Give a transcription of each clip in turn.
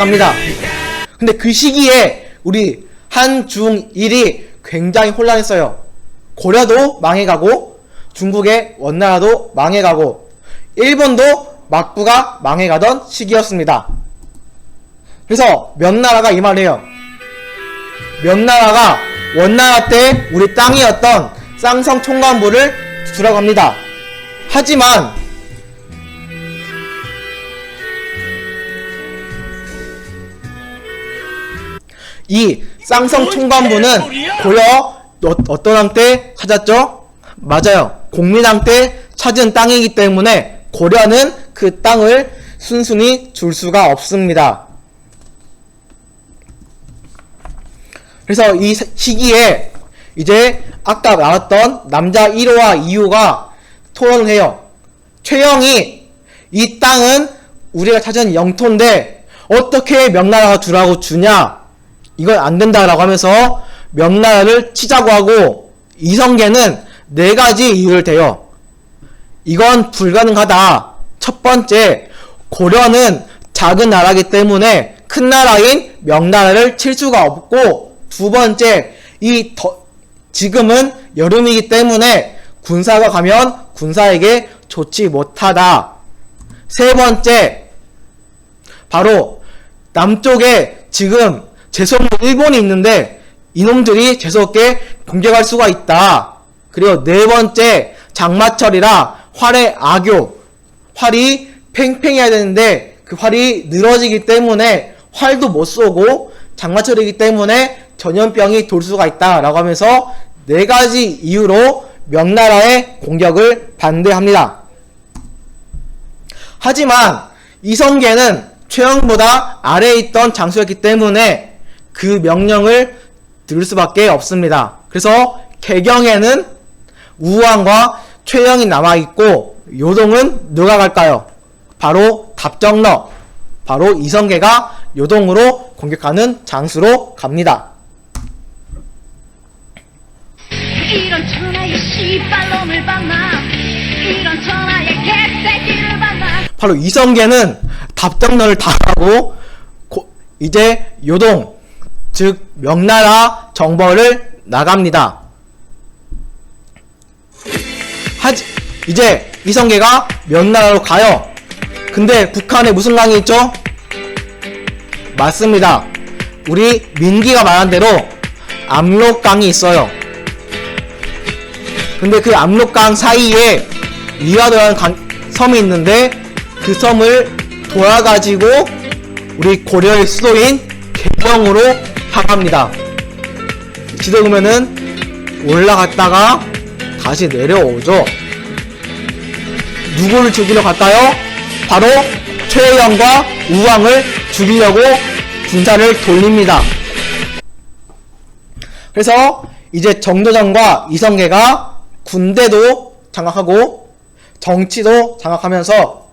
합니다. 근데 그 시기에 우리 한중일이 굉장히 혼란했어요. 고려도 망해가고 중국의 원나라도 망해가고 일본도 막부가 망해가던 시기였습니다. 그래서 명나라가 이 말이에요. 명나라가 원나라 때 우리 땅이었던 쌍성 총관부를 주라고 합니다. 하지만 이 쌍성 총관부는 고려 어떤 왕 때 찾았죠? 맞아요. 공민왕 때 찾은 땅이기 때문에 고려는 그 땅을 순순히 줄 수가 없습니다. 그래서 이 시기에 이제 아까 나왔던 남자 1호와 2호가 토론을 해요. 최영이 이 땅은 우리가 찾은 영토인데 어떻게 명나라가 주라고 주냐? 이건 안 된다라고 하면서 명나라를 치자고 하고 이성계는 4가지 이유를 대요. 이건 불가능하다. 첫 번째, 고려는 작은 나라이기 때문에 큰 나라인 명나라를 칠 수가 없고, 두 번째, 지금은 여름이기 때문에 군사가 가면 군사에게 좋지 못하다. 세 번째, 바로 남쪽에 지금 재수없는 일본이 있는데 이놈들이 재수없게 공격할 수가 있다. 그리고 네 번째, 장마철이라 활의 악교, 활이 팽팽해야 되는데 그 활이 늘어지기 때문에 활도 못 쏘고 장마철이기 때문에 전염병이 돌 수가 있다 라고 하면서 4가지 이유로 명나라의 공격을 반대합니다. 하지만 이성계는 최영보다 아래에 있던 장수였기 때문에 그 명령을 들을 수밖에 없습니다. 그래서 개경에는 우왕과 최영이 남아있고 요동은 누가 갈까요? 바로 답정너, 바로 이성계가 요동으로 공격하는 장수로 갑니다. 이런 천하의 씨발놈을 봤나, 이런 천하의 개새끼를 봤나. 바로 이성계는 답정너를 당하고 이제 요동, 즉 명나라 정벌을 나갑니다. 이제 이성계가 명나라로 가요. 근데 북한에 무슨 강이 있죠? 맞습니다. 우리 민기가 말한 대로 압록강이 있어요. 근데 그 압록강 사이에 위화도라는 섬이 있는데 그 섬을 돌아가지고 우리 고려의 수도인 개경으로 향합니다. 지도에 보면은 올라갔다가 다시 내려오죠. 누구를 죽이러 갈까요? 바로 최영과 우왕을 죽이려고 군사를 돌립니다. 그래서 이제 정도전과 이성계가 군대도 장악하고 정치도 장악하면서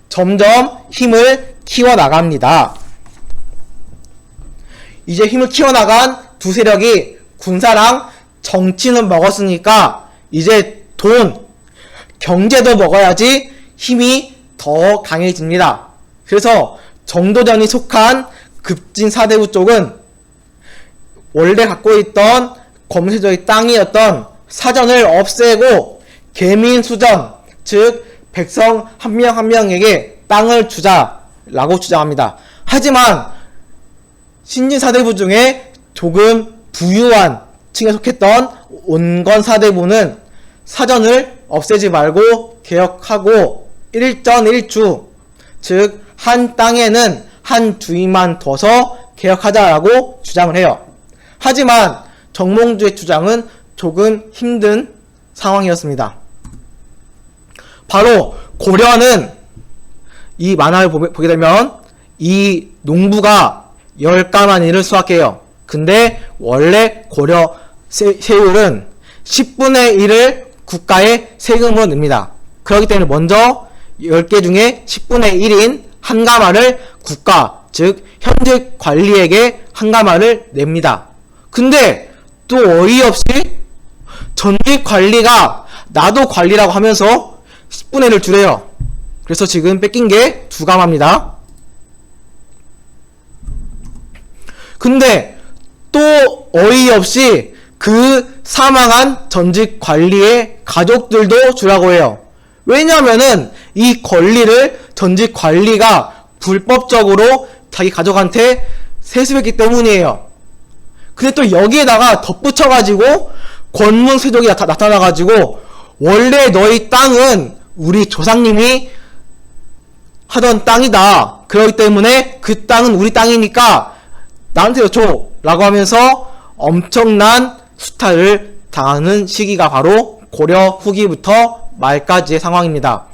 점점 힘을 키워나갑니다. 이제 힘을 키워나간 두 세력이 군사랑 정치는 먹었으니까 이제 돈, 경제도 먹어야지 힘이 더 강해집니다. 그래서 정도전이 속한 급진사대부 쪽은 원래 갖고 있던 검세조의 땅이었던 사전을 없애고 계민수전, 즉 백성 한 명 한 명에게 땅을 주자라고 주장합니다. 하지만 신진사대부 중에 조금 부유한 층에 속했던 온건사대부는 사전을 없애지 말고 개혁하고 일전일주, 즉 한 땅에는 한 주인만 둬서 개혁하자라고 주장을 해요. 하지만 정몽주의 주장은 조금 힘든 상황이었습니다. 바로 고려는 이 만화를 보게 되면 이 농부가 10가마니를 수확해요. 근데 원래 고려 세율은 10분의 1을 국가에 세금으로 냅니다. 그렇기 때문에 먼저 10개 중에 10분의 1인 한 가마를 국가, 즉 현직 관리에게 한 가마를 냅니다. 근데 또 어이없이 전직 관리가 나도 관리라고 하면서 10분의 1을 주래요. 그래서 지금 뺏긴 게 2가마입니다. 근데 또 어이없이 그 사망한 전직 관리의 가족들도 주라고 해요. 왜냐면은 이 권리를 전직 관리가 불법적으로 자기 가족한테 세습했기 때문이에요. 근데 또 여기에다가 덧붙여가지고 권문세족이 나타나가지고 원래 너희 땅은 우리 조상님이 하던 땅이다. 그렇기 때문에 그 땅은 우리 땅이니까 나한테 줘. 라고 하면서 엄청난 수탈을 당하는 시기가 바로 고려 후기부터 말까지의 상황입니다.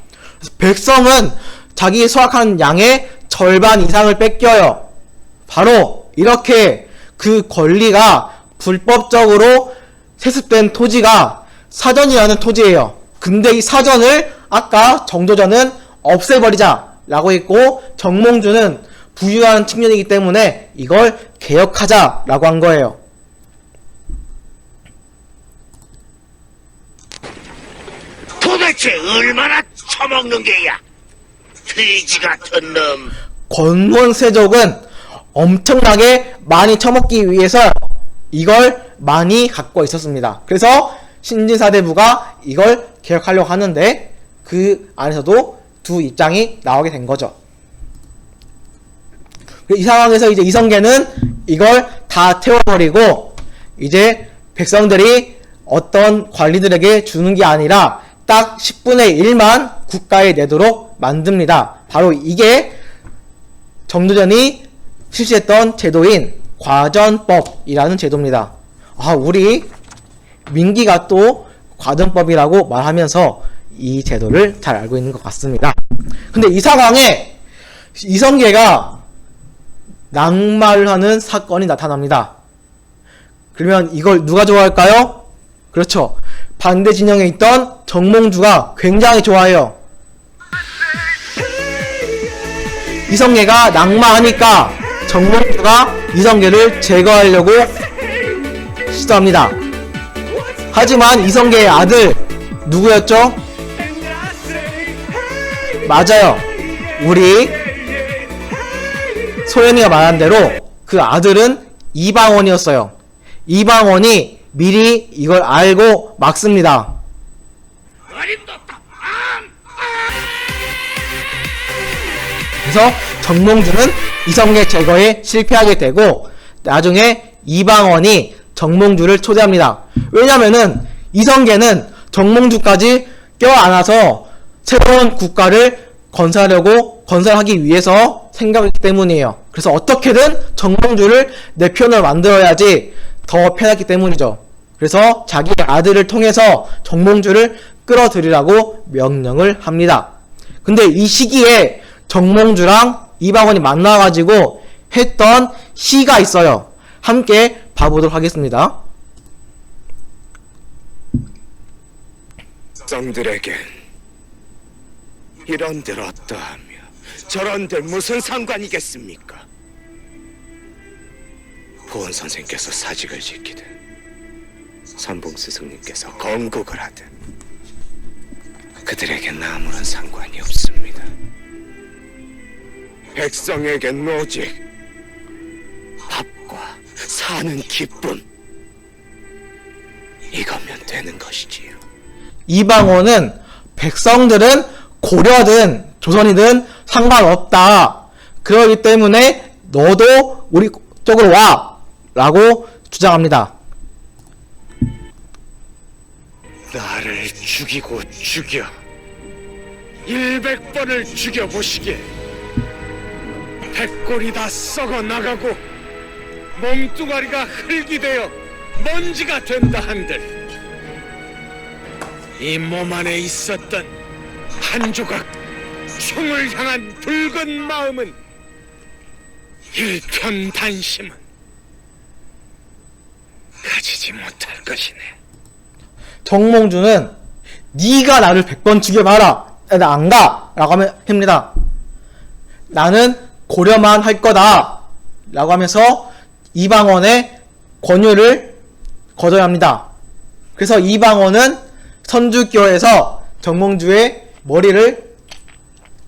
백성은 자기 수확한 양의 절반 이상을 뺏겨요. 바로 이렇게 그 권리가 불법적으로 세습된 토지가 사전이라는 토지예요. 근데 이 사전을 아까 정조전은 없애버리자 라고 했고 정몽주는 부유한 측면이기 때문에 이걸 개혁하자 라고 한 거예요. 도대체 얼마나 처먹는 게야? 돼지 같은 놈. 권문세족은 엄청나게 많이 처먹기 위해서 이걸 많이 갖고 있었습니다. 그래서 신진사대부가 이걸 개혁하려고 하는데 그 안에서도 두 입장이 나오게 된 거죠. 이 상황에서 이제 이성계는 이걸 다 태워버리고 이제 백성들이 어떤 관리들에게 주는 게 아니라 딱 10분의 1만 국가에 내도록 만듭니다. 바로 이게 정조전이 실시했던 제도인 과전법이라는 제도입니다. 우리 민기가 또 과전법이라고 말하면서 이 제도를 잘 알고 있는 것 같습니다. 근데 이 상황에 이성계가 낙마를 하는 사건이 나타납니다. 그러면 이걸 누가 좋아할까요? 그렇죠. 반대 진영에 있던 정몽주가 굉장히 좋아해요. 이성계가 낙마하니까 정몽주가 이성계를 제거하려고 시도합니다. 하지만 이성계의 아들 누구였죠? 맞아요. 우리 소연이가 말한 대로 그 아들은 이방원이었어요. 이방원이 미리 이걸 알고 막습니다. 그래서 정몽주는 이성계 제거에 실패하게 되고 나중에 이방원이 정몽주를 초대합니다. 왜냐면은 이성계는 정몽주까지 껴안아서 새로운 국가를 건설하기 위해서 생각했기 때문이에요. 그래서 어떻게든 정몽주를 내 편을 만들어야지 더 편했기 때문이죠. 그래서 자기 아들을 통해서 정몽주를 끌어들이라고 명령을 합니다. 근데 이 시기에 정몽주랑 이방원이 만나가지고 했던 시가 있어요. 함께 봐보도록 하겠습니다. 백성들에겐 이런들 어떠하며 저런들 무슨 상관이겠습니까? 보원 선생께서 사직을 지키든 선봉 스승님께서 건국을 하든 그들에겐 아무런 상관이 없습니다. 백성에겐 오직 밥과 사는 기쁨 이거면 되는 것이지요. 이방원은 백성들은 고려든 조선이든 상관없다. 그렇기 때문에 너도 우리 쪽으로 와! 라고 주장합니다. 나를 죽이고 죽여 100번을 죽여보시게 100골이 다 썩어 나가고 몸뚱아리가 흙이 되어 먼지가 된다 한들 이 몸 안에 있었던 한 조각 총을 향한 붉은 마음은 일편단심은 가지지 못할 것이네. 정몽주는 네가 나를 100번 죽여봐라. 나 안 가. 라고 합니다. 나는 고려만 할 거다. 라고 하면서 이방원의 권유를 거둬야 합니다. 그래서 이방원은 선주교에서 정몽주의 머리를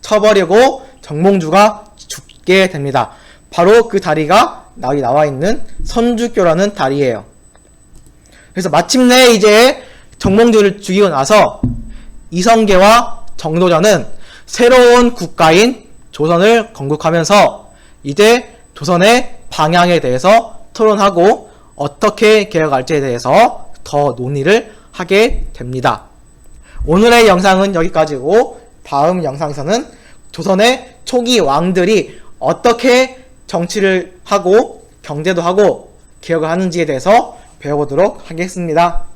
쳐버리고 정몽주가 죽게 됩니다. 바로 그 다리가 여기 나와 있는 선주교라는 다리예요. 그래서 마침내 이제 정몽주를 죽이고 나서 이성계와 정도전은 새로운 국가인 조선을 건국하면서 이제 조선의 방향에 대해서 토론하고 어떻게 개혁할지에 대해서 더 논의를 하게 됩니다. 오늘의 영상은 여기까지고 다음 영상에서는 조선의 초기 왕들이 어떻게 정치를 하고 경제도 하고 개혁을 하는지에 대해서 배워보도록 하겠습니다.